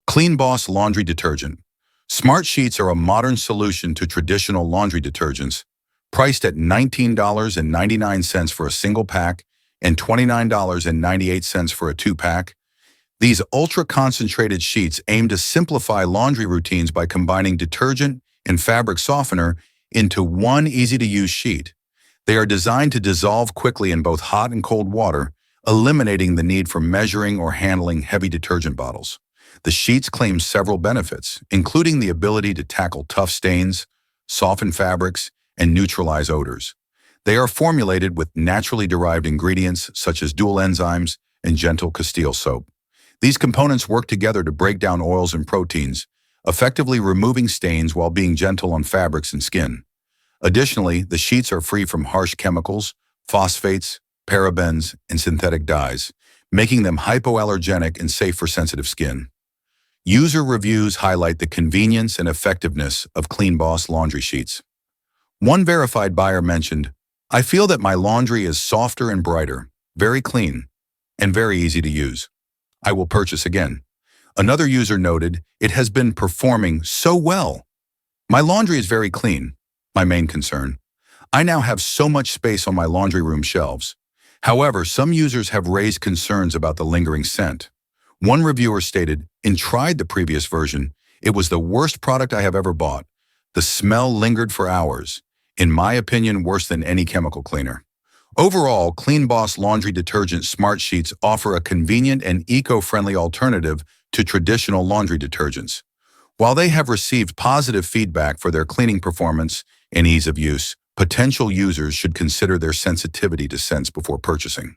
CleanBoss laundry detergent. Smart sheets are a modern solution to traditional laundry detergents, priced at $19.99 for a single pack and $29.98 for a two-pack. These ultra-concentrated sheets aim to simplify laundry routines by combining detergent and fabric softener into one easy-to-use sheet. They are designed to dissolve quickly in both hot and cold water, eliminating the need for measuring or handling heavy detergent bottles. The sheets claim several benefits, including the ability to tackle tough stains, soften fabrics, and neutralize odors. They are formulated with naturally derived ingredients such as dual enzymes and gentle Castile soap. These components work together to break down oils and proteins, effectively removing stains while being gentle on fabrics and skin. Additionally, the sheets are free from harsh chemicals, phosphates, parabens, and synthetic dyes, making them hypoallergenic and safe for sensitive skin. User reviews highlight the convenience and effectiveness of CleanBoss laundry sheets. One verified buyer mentioned, "I feel that my laundry is softer and brighter, very clean, and very easy to use. I will purchase again." Another user noted, "It has been performing so well. My laundry is very clean, my main concern. I now have so much space on my laundry room shelves." However, some users have raised concerns about the lingering scent. One reviewer stated, "Tried the previous version. It was the worst product I have ever bought. The smell lingered for hours. In my opinion, worse than any chemical cleaner." Overall, CleanBoss laundry detergent smart sheets offer a convenient and eco-friendly alternative to traditional laundry detergents. While they have received positive feedback for their cleaning performance and ease of use, potential users should consider their sensitivity to scents before purchasing.